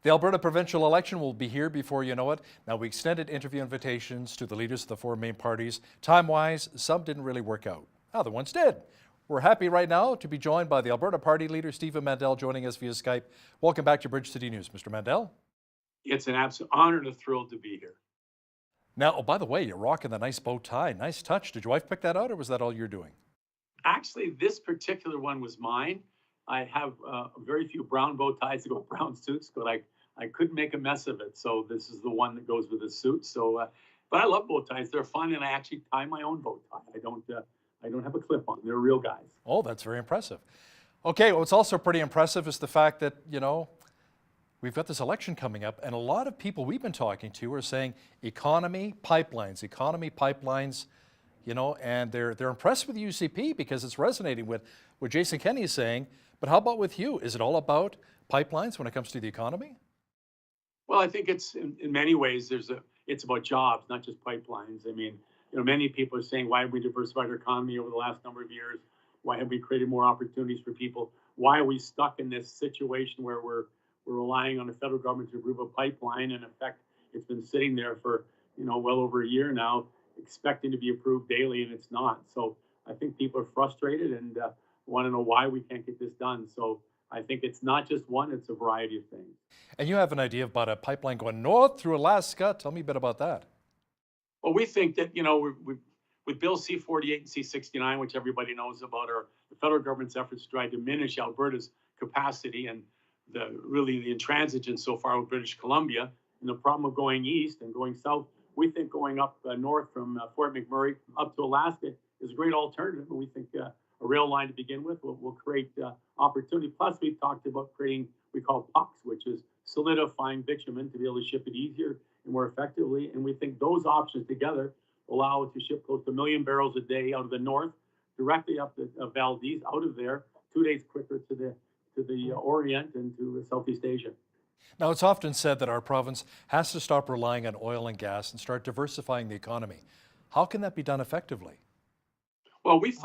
The Alberta provincial election will be here before you know it. Now, we extended interview invitations to the leaders of the four main parties. Time-wise, some didn't really work out. Other ones did. We're happy right now to be joined by the Alberta Party leader, Stephen Mandel, joining us via Skype. Welcome back to Bridge City News, Mr. Mandel. It's an absolute honor and a thrill to be here. Now, oh, by the way, you're rocking the nice bow tie. Nice touch. Did your wife pick that out, or was that all you're doing? Actually, this particular one was mine. I have very few brown bow ties to go with brown suits, but I couldn't make a mess of it. So this is the one that goes with the suit. So, but I love bow ties. They're fun, and I actually tie my own bow tie. I don't have a clip on. They're real guys. Oh, that's very impressive. Okay, what's also pretty impressive is the fact that, we've got this election coming up, and a lot of people we've been talking to are saying economy, pipelines, and they're impressed with UCP because it's resonating with what Jason Kenney is saying. But how about with you? Is it all about pipelines when it comes to the economy? Well, I think it's in many ways it's about jobs, not just pipelines. I mean, many people are saying, why have we diversified our economy over the last number of years? Why have we created more opportunities for people? Why are we stuck in this situation where we're relying on the federal government to approve a pipeline? In effect, it's been sitting there for well over a year now, expecting to be approved daily, and it's not. So I think people are frustrated and want to know why we can't get this done. So I think it's not just one; it's a variety of things. And you have an idea about a pipeline going north through Alaska. Tell me a bit about that. Well, we think that with Bill C-48 and C-69, which everybody knows about, are the federal government's efforts to try to diminish Alberta's capacity and the intransigence so far with British Columbia, and the problem of going east and going south. We think going up north from Fort McMurray up to Alaska is a great alternative, and we think a rail line to begin with will create opportunity. Plus, we've talked about creating we call pucks, which is solidifying bitumen to be able to ship it easier and more effectively. And we think those options together allow it to ship close to 1 million barrels a day out of the north, directly up to Valdez, out of there, 2 days quicker to the Orient and to Southeast Asia. Now, it's often said that our province has to stop relying on oil and gas and start diversifying the economy. How can that be done effectively? Well, we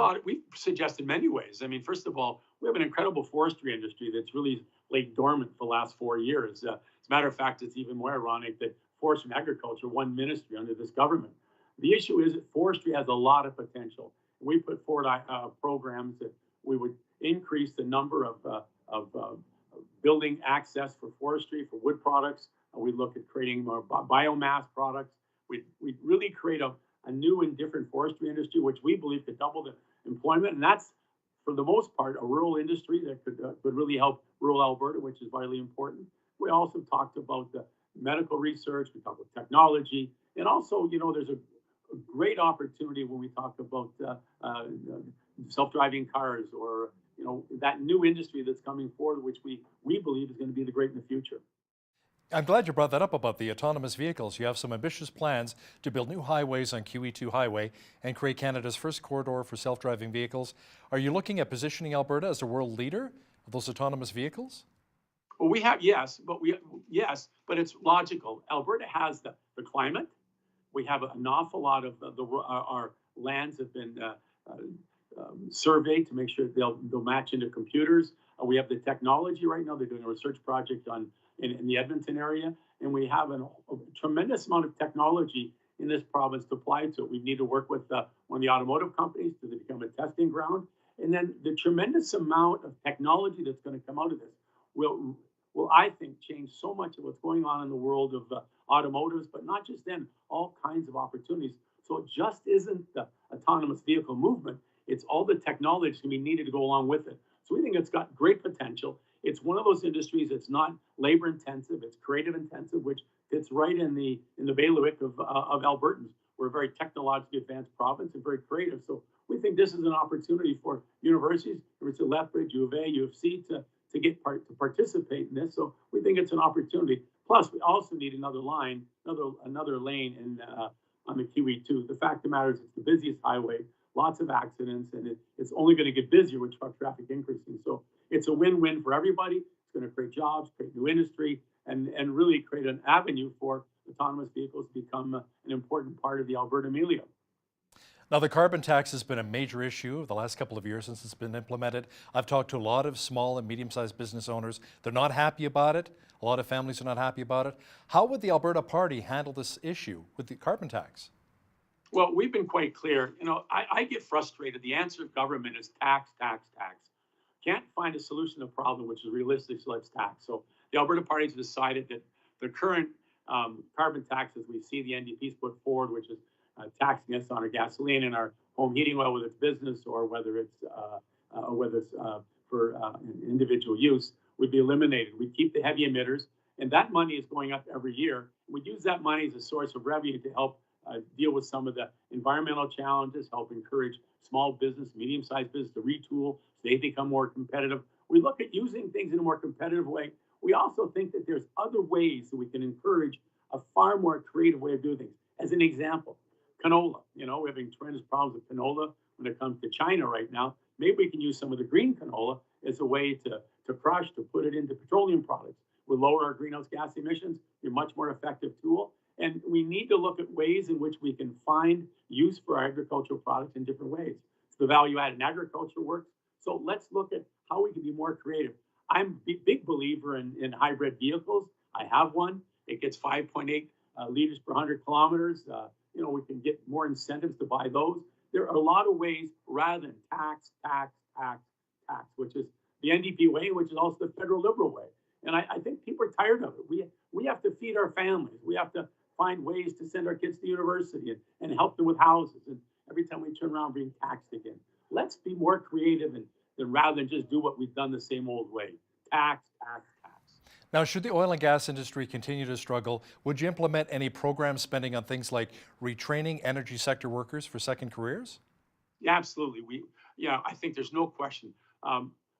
suggested many ways. I mean, first of all, we have an incredible forestry industry that's really laid dormant for the last 4 years. As a matter of fact, it's even more ironic that forestry and agriculture, one ministry under this government. The issue is that forestry has a lot of potential. We put forward programs that we would increase the number of building access for forestry, for wood products. We look at creating more biomass products. We really create a new and different forestry industry, which we believe could double the employment. And that's, for the most part, a rural industry that could really help rural Alberta, which is vitally important. We also talked about the medical research. We talked about technology. And also, there's a great opportunity when we talk about self-driving cars or, that new industry that's coming forward, which we believe is going to be the great in the future. I'm glad you brought that up about the autonomous vehicles. You have some ambitious plans to build new highways on QE2 Highway and create Canada's first corridor for self-driving vehicles. Are you looking at positioning Alberta as a world leader of those autonomous vehicles? Well, we have, yes, but it's logical. Alberta has the climate. We have an awful lot of our lands have been surveyed to make sure they'll match into computers. We have the technology right now. They're doing a research project in the Edmonton area, and we have a tremendous amount of technology in this province to apply to it. We need to work with one of the automotive companies to become a testing ground, and then the tremendous amount of technology that's going to come out of this will I think change so much of what's going on in the world of automotives, but not just then, all kinds of opportunities. So it just isn't the autonomous vehicle movement. It's all the technology that's going to be needed to go along with it. So we think it's got great potential. It's one of those industries that's not labor intensive, it's creative intensive, which fits right in the bailiwick of Albertans. We're a very technologically advanced province and very creative. So we think this is an opportunity for universities, University of Lethbridge, U of A, U of C, to participate in this. So we think it's an opportunity. Plus, we also need another lane in on the QE2. The fact of the matter is, it's the busiest highway, lots of accidents, and it's only going to get busier with truck traffic increasing. So it's a win-win for everybody. It's going to create jobs, create new industry, and really create an avenue for autonomous vehicles to become an important part of the Alberta milieu. Now, the carbon tax has been a major issue the last couple of years since it's been implemented. I've talked to a lot of small and medium-sized business owners. They're not happy about it. A lot of families are not happy about it. How would the Alberta Party handle this issue with the carbon tax? Well, we've been quite clear. I get frustrated. The answer of government is tax, tax, tax. Can't find a solution to the problem, which is realistic, so let's tax. So the Alberta Party has decided that the current carbon taxes we see the NDP's put forward, which is taxing us on our gasoline and our home heating oil, whether it's business or whether it's for individual use, would be eliminated. We keep the heavy emitters, and that money is going up every year. We use that money as a source of revenue to help deal with some of the environmental challenges, help encourage small business, medium-sized business to retool so they become more competitive. We look at using things in a more competitive way. We also think that there's other ways that we can encourage a far more creative way of doing things. As an example, canola. We're having tremendous problems with canola when it comes to China right now. Maybe we can use some of the green canola as a way to crush, to put it into petroleum products. We'll lower our greenhouse gas emissions, be a much more effective tool. And we need to look at ways in which we can find use for our agricultural products in different ways. So the value add in agriculture works. So let's look at how we can be more creative. I'm a big believer in hybrid vehicles. I have one. It gets 5.8 liters per 100 kilometers. We can get more incentives to buy those. There are a lot of ways rather than tax, tax, tax, tax, which is the NDP way, which is also the federal Liberal way. And I think people are tired of it. We have to feed our families. We have to find ways to send our kids to university and help them with houses. And every time we turn around, being taxed again. Let's be more creative and rather than just do what we've done the same old way. Tax, tax, tax. Now, should the oil and gas industry continue to struggle, would you implement any program spending on things like retraining energy sector workers for second careers? Yeah, absolutely. I think there's no question.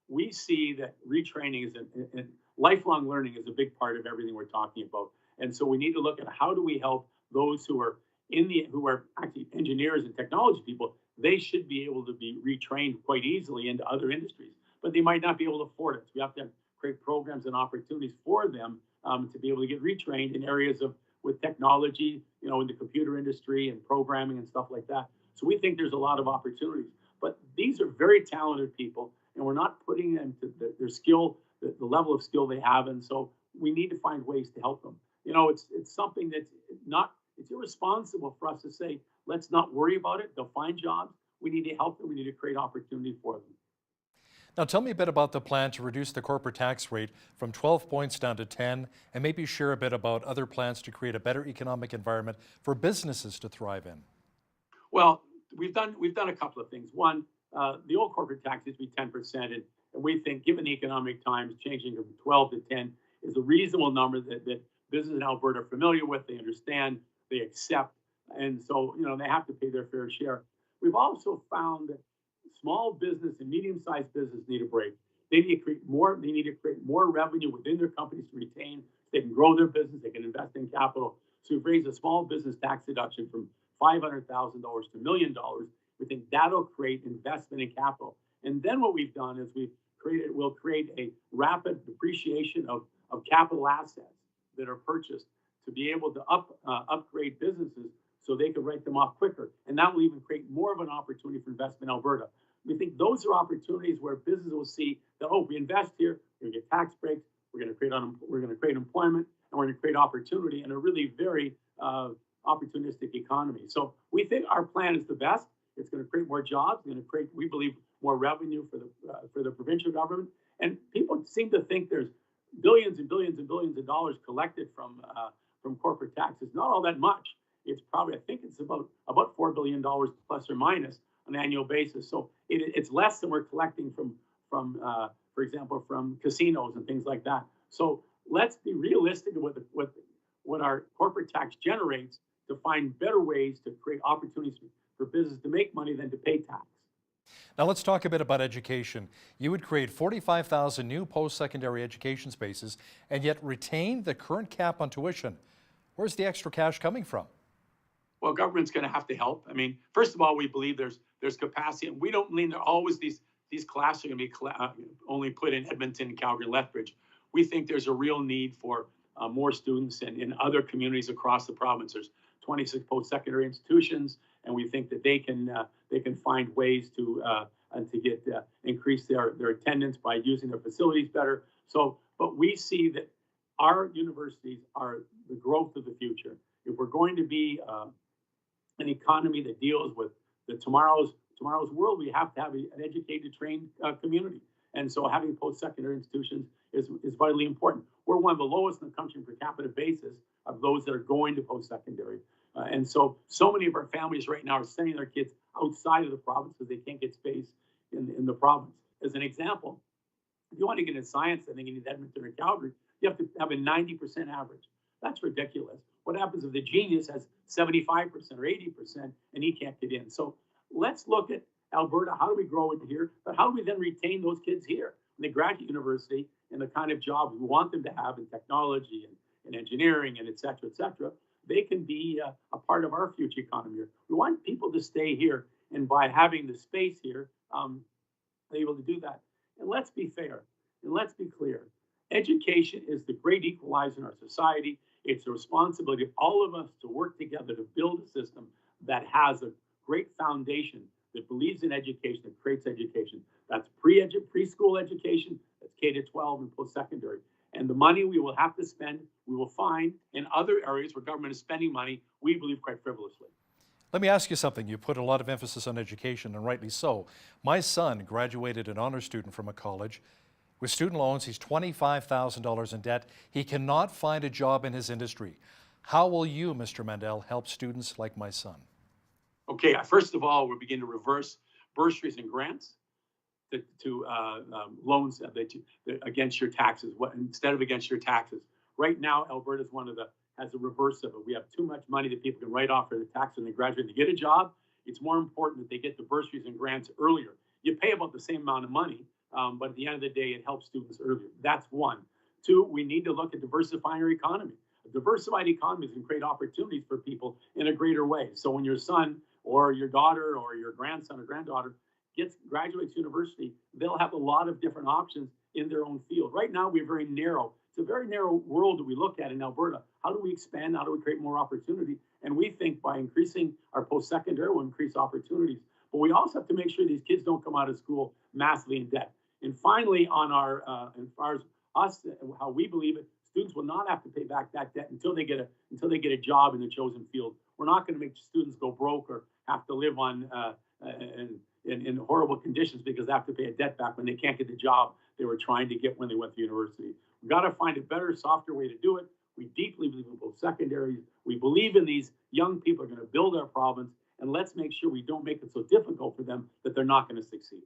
We see that retraining and lifelong learning is a big part of everything we're talking about. And so we need to look at how do we help those who are actually engineers and technology people. They should be able to be retrained quite easily into other industries, but they might not be able to afford it. So we have to create programs and opportunities for them to be able to get retrained in areas with technology, in the computer industry and programming and stuff like that. So we think there's a lot of opportunities, but these are very talented people, and we're not putting them to their skill, the level of skill they have, and so we need to find ways to help them. It's something that's it's irresponsible for us to say, let's not worry about it. They'll find jobs. We need to help them. We need to create opportunity for them. Now, tell me a bit about the plan to reduce the corporate tax rate from 12 points down to 10, and maybe share a bit about other plans to create a better economic environment for businesses to thrive in. Well, we've done a couple of things. One, the old corporate tax used to be 10%, and we think, given the economic times, changing from 12 to 10 is a reasonable number that businesses in Alberta are familiar with, they understand, they accept, and so they have to pay their fair share. We've also found that small business and medium-sized business need a break. They need to create more revenue within their companies to retain. They can grow their business. They can invest in capital. So we've raised a small business tax deduction from $500,000 to $1 million. We think that'll create investment in capital. And then what we've done is we'll create a rapid depreciation of capital assets that are purchased to be able to upgrade businesses so they can write them off quicker. And that will even create more of an opportunity for investment in Alberta. We think those are opportunities where businesses will see that, we invest here, we're going to get tax breaks, we're going to create employment, and we're going to create opportunity in a really very opportunistic economy. So we think our plan is the best. It's going to create more jobs. It's going to create, we believe, more revenue for the provincial government. And people seem to think there's billions and billions and billions of dollars collected from corporate taxes. Not all that much. It's probably, I think it's about $4 billion plus or minus on an annual basis. So it's less than we're collecting from for example, from casinos and things like that. So let's be realistic with what our corporate tax generates to find better ways to create opportunities for business to make money than to pay tax. Now let's talk a bit about education. You would create 45,000 new post-secondary education spaces and yet retain the current cap on tuition. Where's the extra cash coming from? Well, government's going to have to help. I mean, first of all, we believe there's capacity, and we don't mean there always these classes are going to be only put in Edmonton, Calgary, Lethbridge. We think there's a real need for more students in other communities across the province. There's 26 post-secondary institutions, and we think that they can find ways to get increase their attendance by using their facilities better. So, but we see that our universities are the growth of the future. If we're going to be an economy that deals with tomorrow's world, we have to have an educated, trained community. And so having post-secondary institutions is vitally important. We're one of the lowest in the country per capita basis of those that are going to post-secondary. And so many of our families right now are sending their kids outside of the province because they can't get space in the province. As an example, if you want to get into science, I think you need Edmonton or Calgary, you have to have a 90% average. That's ridiculous. What happens if the genius has 75% or 80% and he can't get in? So let's look at Alberta. How do we grow it here? But how do we then retain those kids here when they graduate university and the kind of jobs we want them to have in technology and engineering and et cetera, they can be a part of our future economy here. We want people to stay here, and by having the space here, they're able to do that. And let's be fair, and let's be clear. Education is the great equalizer in our society. It's the responsibility of all of us to work together to build a system that has a great foundation, that believes in education, that creates education. That's preschool education, that's K-12 and post-secondary. And the money we will have to spend, we will find in other areas where government is spending money, we believe quite frivolously. Let me ask you something. You put a lot of emphasis on education, and rightly so. My son graduated an honor student from a college. With student loans, he's $25,000 in debt. He cannot find a job in his industry. How will you, Mr. Mandel, help students like my son? Okay, first of all, we're beginning to reverse bursaries and grants to loans against your taxes, instead of against your taxes. Right now, Alberta is has the reverse of it. We have too much money that people can write off for the tax when they graduate. To get a job, it's more important that they get the bursaries and grants earlier. You pay about the same amount of money, but at the end of the day, it helps students earlier. That's one. Two, we need to look at diversifying our economy. A diversified economy can create opportunities for people in a greater way. So when your son or your daughter or your grandson or granddaughter graduates university, they'll have a lot of different options in their own field. Right now, we're very narrow. It's a very narrow world that we look at in Alberta. How do we expand? How do we create more opportunity? And we think by increasing our post-secondary, we'll increase opportunities. But we also have to make sure these kids don't come out of school massively in debt. And finally, on our, as far as us, how we believe it, students will not have to pay back that debt until they get a job in the chosen field. We're not going to make students go broke or have to live on in horrible conditions because they have to pay a debt back when they can't get the job they were trying to get when they went to university. We've got to find a better, softer way to do it. We deeply believe in post-secondary. We believe in these young people are going to build our province, and let's make sure we don't make it so difficult for them that they're not going to succeed.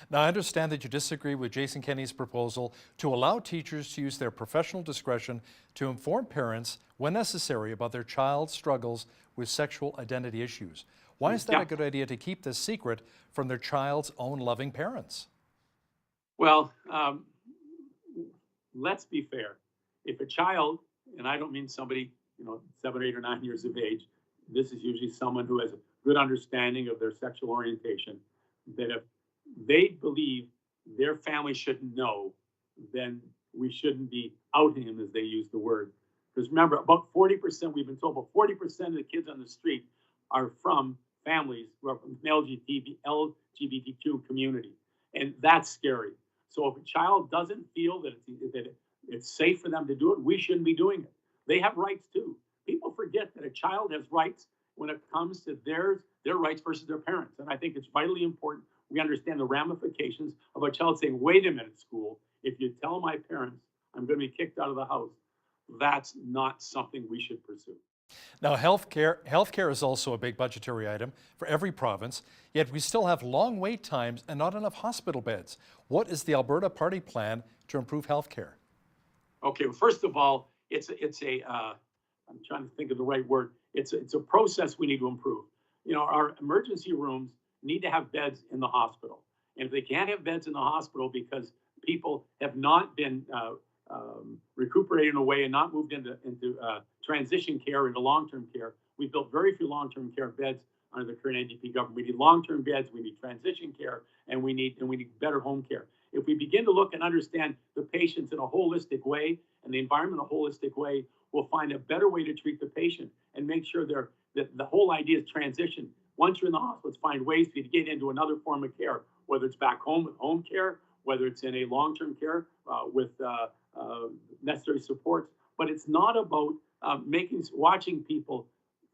Now, I understand that you disagree with Jason Kenney's proposal to allow teachers to use their professional discretion to inform parents, when necessary, about their child's struggles with sexual identity issues. Why is that a good idea to keep this secret from their child's own loving parents? Well, let's be fair. If a child, and I don't mean somebody, 7, 8, or 9 years of age, this is usually someone who has a good understanding of their sexual orientation, that if they believe their family shouldn't know, then we shouldn't be outing them, as they use the word. Because remember, about 40%, we've been told, about 40% of the kids on the street are from families who are from the LGBTQ community. And that's scary. So if a child doesn't feel that it's safe for them to do it, we shouldn't be doing it. They have rights too. People forget that a child has rights when it comes to their rights versus their parents. And I think it's vitally important we understand the ramifications of a child saying, wait a minute, school, if you tell my parents I'm going to be kicked out of the house, that's not something we should pursue. Now, healthcare is also a big budgetary item for every province, yet we still have long wait times and not enough hospital beds. What is the Alberta Party plan to improve healthcare? Okay, well, first of all, I'm trying to think of the right word. It's a process we need to improve. Our emergency rooms need to have beds in the hospital. And if they can't have beds in the hospital because people have not been recuperated in a way and not moved into transition care, into long-term care, we've built very few long-term care beds under the current NDP government. We need long-term beds, we need transition care, and we need better home care. If we begin to look and understand the patients in a holistic way and the environment in a holistic way, we'll find a better way to treat the patient and make sure that the whole idea is transition. once you're in the hospital, let's find ways for you to get into another form of care, whether it's back home with home care, whether it's in a long-term care with necessary supports. But it's not about watching people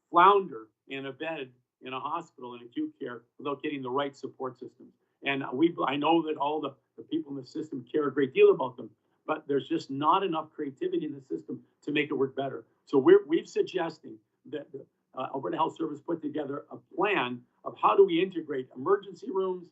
flounder in a bed in a hospital in acute care without getting the right support systems. And I know that all the people in the system care a great deal about them, but there's just not enough creativity in the system to make it work better. So we've suggesting that the Alberta Health Service put together a plan of how do we integrate emergency rooms,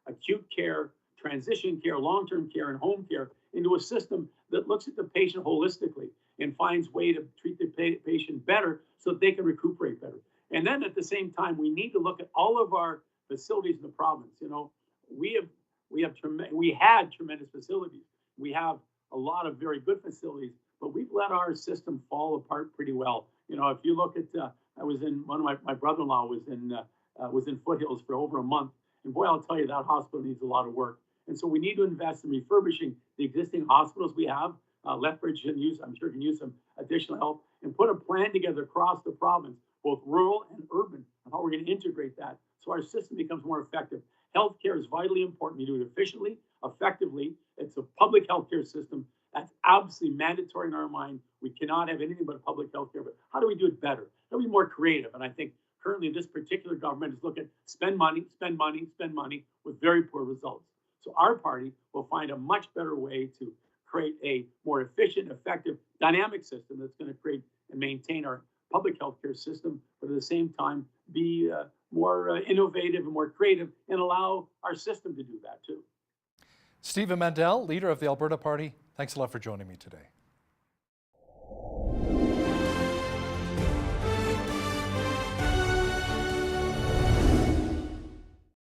acute care, transition care, long-term care, and home care into a system that looks at the patient holistically and finds way to treat the patient better so that they can recuperate better. And then at the same time, we need to look at all of our facilities in the province. You know, we had tremendous facilities. We have a lot of very good facilities, but we've let our system fall apart pretty well. You know, if you look at, I was in my brother-in-law was in Foothills for over a month, and boy, I'll tell you, that hospital needs a lot of work. And so we need to invest in refurbishing the existing hospitals we have. Lethbridge I'm sure can use some additional help, and put a plan together across the province, both rural and urban, on how we're going to integrate that so our system becomes more effective. Healthcare is vitally important. We do it efficiently, effectively. It's a public healthcare system that's absolutely mandatory in our mind. We cannot have anything but public healthcare. But how do we do it better? How do we be more creative? And I think currently this particular government is looking at spend money with very poor results. So our party will find a much better way to create a more efficient, effective, dynamic system that's going to create and maintain our public healthcare system, but at the same time be more innovative and more creative and allow our system to do that too. Stephen Mandel, leader of the Alberta Party, thanks a lot for joining me today.